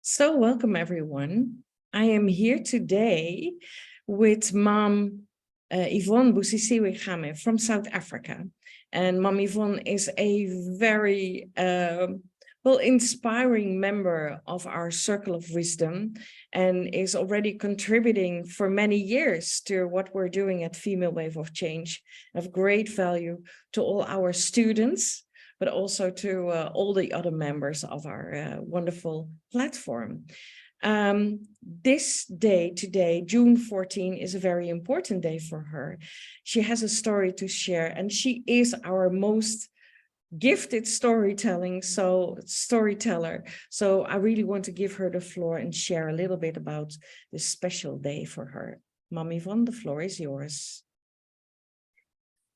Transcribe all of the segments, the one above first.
So welcome, everyone. I am here today with Mom Yvonne Busisiwe Kgame from South Africa. And Mom Yvonne is a very inspiring member of our Circle of Wisdom and is already contributing for many years to what we're doing at Female Wave of Change, of great value to all our students, but also to all the other members of our wonderful platform. This day today, June 14, is a very important day for her. She has a story to share, and she is our most gifted storyteller. So I really want to give her the floor and share a little bit about this special day for her. Mom Yvonne, the floor is yours.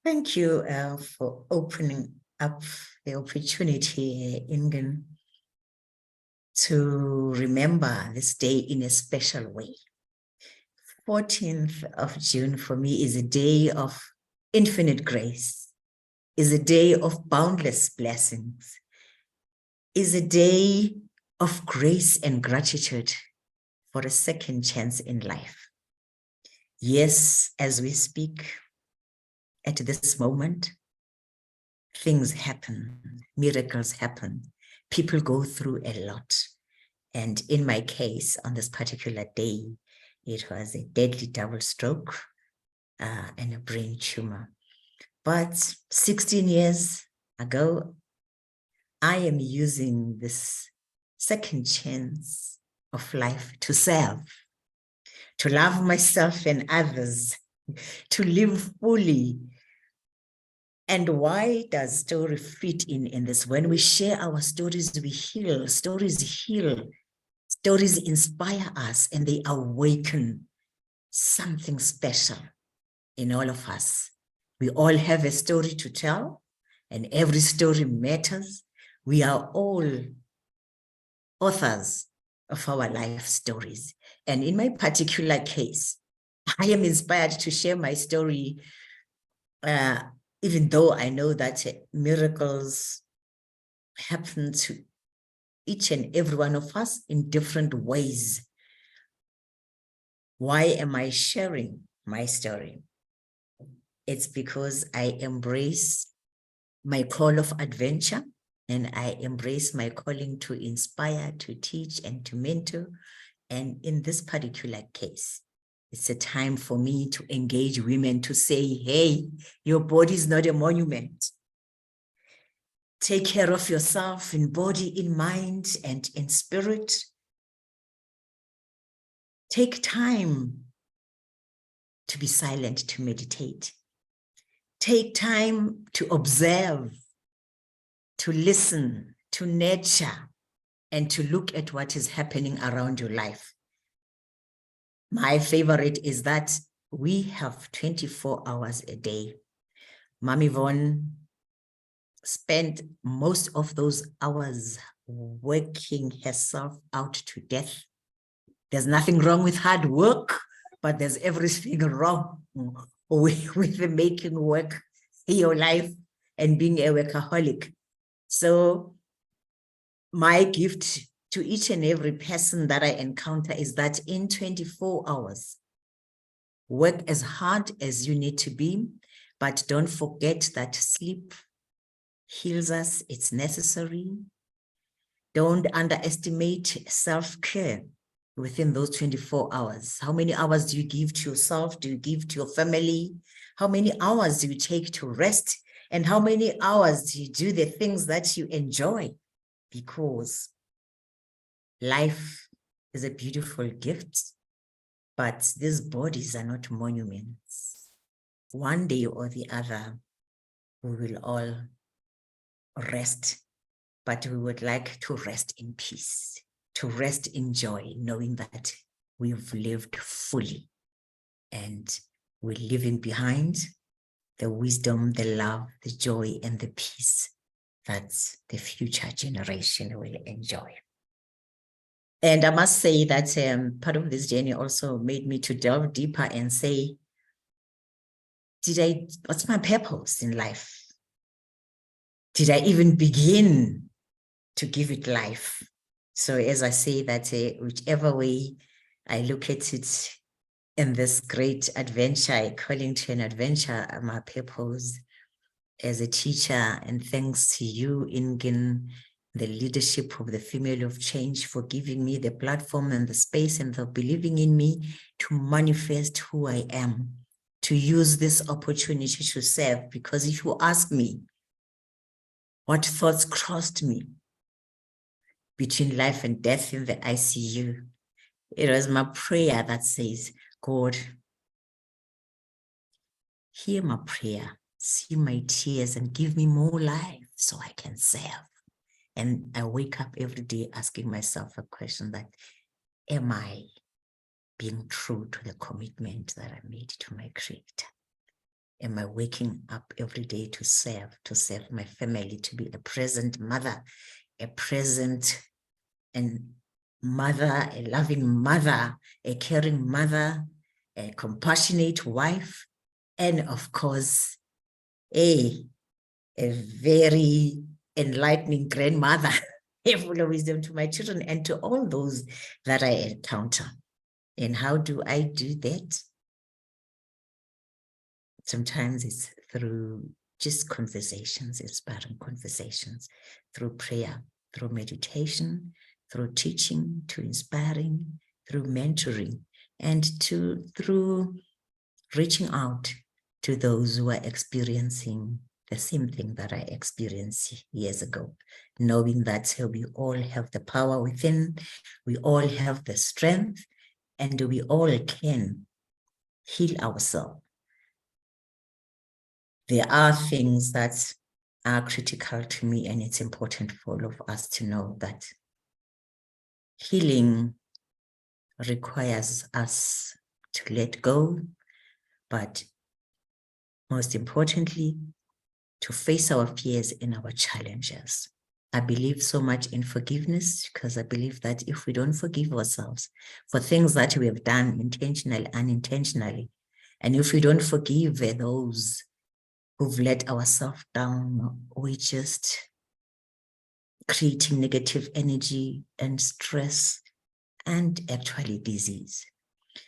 Thank you for opening up the opportunity, Ingun, to remember this day in a special way. 14th of June for me is a day of infinite grace, is a day of boundless blessings, is a day of grace and gratitude for a second chance in life. Yes, as we speak at this moment, things happen, miracles happen, people go through a lot. And in my case, on this particular day, it was a deadly double stroke and a brain tumor. But 16 years ago, I am using this second chance of life to serve, to love myself and others, to live fully. And why does story fit in this? When we share our stories, we heal. Stories heal. Stories inspire us and they awaken something special in all of us. We all have a story to tell, and every story matters. We are all authors of our life stories. And in my particular case, I am inspired to share my story even though I know that miracles happen to each and every one of us in different ways. Why am I sharing my story? It's because I embrace my call of adventure, and I embrace my calling to inspire, to teach, and to mentor. And in this particular case, it's a time for me to engage women to say, hey, your body is not a monument. Take care of yourself in body, in mind, and in spirit. Take time to be silent, to meditate. Take time to observe, to listen, to nurture, and to look at what is happening around your life. My favorite is that we have 24 hours a day. Mom Yvonne spent most of those hours working herself out to death. There's nothing wrong with hard work, but there's everything wrong with the making work in your life and being a workaholic. So my gift to each and every person that I encounter is that in 24 hours, work as hard as you need to be, but don't forget that sleep heals us. It's necessary. Don't underestimate self-care within those 24 hours. How many hours do you give to yourself? Do you give to your family? How many hours do you take to rest? And how many hours do you do the things that you enjoy? Because life is a beautiful gift, but these bodies are not monuments. One day or the other, we will all rest, but we would like to rest in peace, to rest in joy, knowing that we've lived fully and we're leaving behind the wisdom, the love, the joy, and the peace that the future generation will enjoy. And I must say that part of this journey also made me to delve deeper and say, what's my purpose in life? Did I even begin to give it life? So as I say that whichever way I look at it in this great adventure, calling to an adventure, my purpose as a teacher, and thanks to you, Ingun, the leadership of the Female of Change, for giving me the platform and the space and for believing in me to manifest who I am, to use this opportunity to serve. Because if you ask me what thoughts crossed me between life and death in the ICU, it was my prayer that says, God, hear my prayer, see my tears, and give me more life so I can serve. And I wake up every day asking myself a question that, am I being true to the commitment that I made to my Creator? Am I waking up every day to serve my family, to be a present mother, a present and mother, a loving mother, a caring mother, a compassionate wife, and of course, a very enlightening grandmother, full of wisdom to my children and to all those that I encounter. And how do I do that? Sometimes it's through just conversations, inspiring conversations, through prayer, through meditation, through teaching, to inspiring, through mentoring, and through reaching out to those who are experiencing the same thing that I experienced years ago, knowing that we all have the power within, we all have the strength, and we all can heal ourselves. There are things that are critical to me, and it's important for all of us to know that healing requires us to let go, but most importantly, to face our fears and our challenges. I believe so much in forgiveness, because I believe that if we don't forgive ourselves for things that we have done intentionally, unintentionally, and if we don't forgive those who've let ourselves down, we just creating negative energy and stress and actually disease.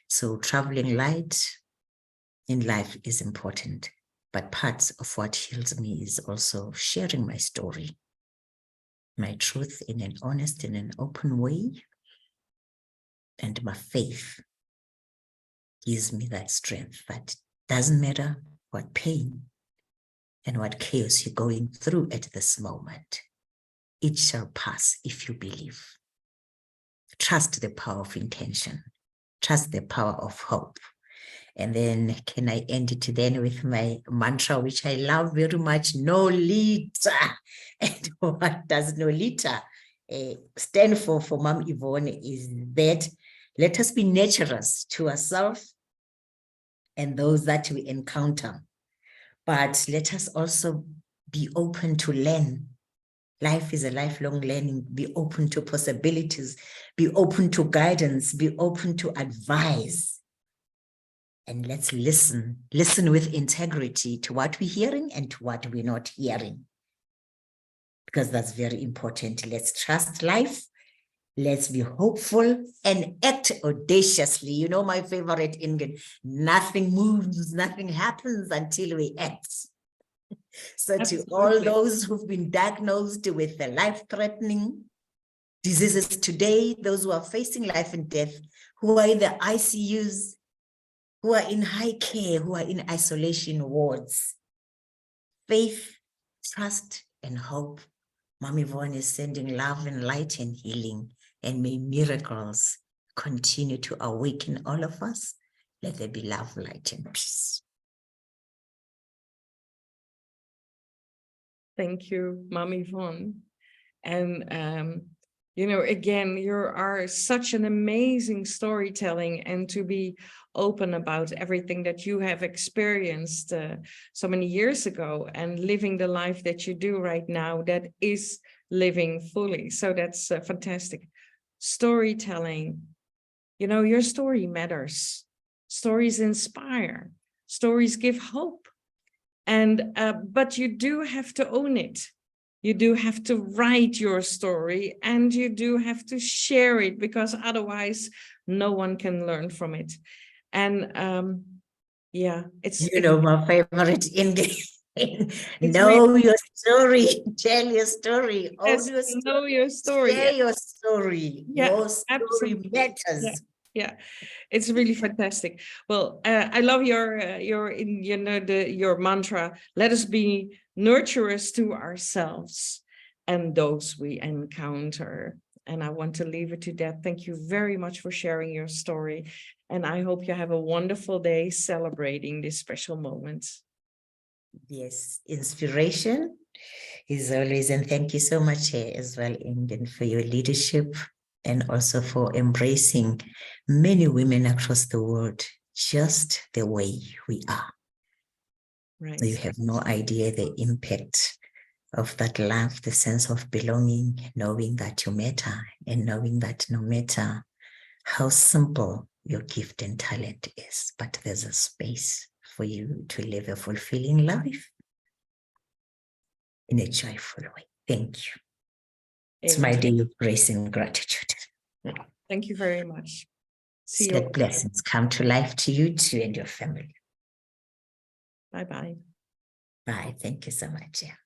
So traveling light in life is important, but part of what heals me is also sharing my story, my truth in an honest and an open way. And my faith gives me that strength that doesn't matter what pain and what chaos you're going through at this moment, it shall pass if you believe. Trust the power of intention. Trust the power of hope. And then can I end it then with my mantra, which I love very much, no lita. And what does no lita stand for Mom Yvonne is that let us be naturous to ourselves and those that we encounter. But let us also be open to learn. Life is a lifelong learning. Be open to possibilities. Be open to guidance. Be open to advice. And let's listen. Listen with integrity to what we're hearing and to what we're not hearing. Because that's very important. Let's trust life. Let's be hopeful and act audaciously. You know my favorite Ingun, nothing moves, nothing happens until we act. So Absolutely. to all those who've been diagnosed with the life-threatening diseases today, those who are facing life and death, who are in the ICUs, who are in high care, who are in isolation wards, faith, trust, and hope. Mom Yvonne is sending love and light and healing, and may miracles continue to awaken all of us. Let there be love, light, and peace. Thank you, Mom Yvonne. And, you know, again, you are such an amazing storytelling, and to be open about everything that you have experienced so many years ago, and living the life that you do right now, that is living fully. So that's fantastic. Storytelling, you know, your story matters. Stories inspire. Stories give hope. And but you do have to own it. You do have to write your story and you do have to share it, because otherwise no one can learn from it. And yeah, my favorite Indian. it's Know your story, tell your story, own your story, know your story. share your story. Yeah, Your story absolutely. matters. Yeah, it's really fantastic. Well, I love your mantra. Let us be nurturers to ourselves and those we encounter. And I want to leave it to that. Thank you very much for sharing your story. And I hope you have a wonderful day celebrating this special moment. Yes, inspiration is always, and thank you so much as well, Ingun, for your leadership and also for embracing many women across the world just the way we are. Right. You have no idea the impact of that love, the sense of belonging, knowing that you matter, and knowing that no matter how simple your gift and talent is, but there's a space for you to live a fulfilling life in a joyful way. Thank you. It's my day of grace and gratitude. Thank you very much. See you. Let blessings come to life to you too and your family. Bye-bye. Bye. Thank you so much. Yeah.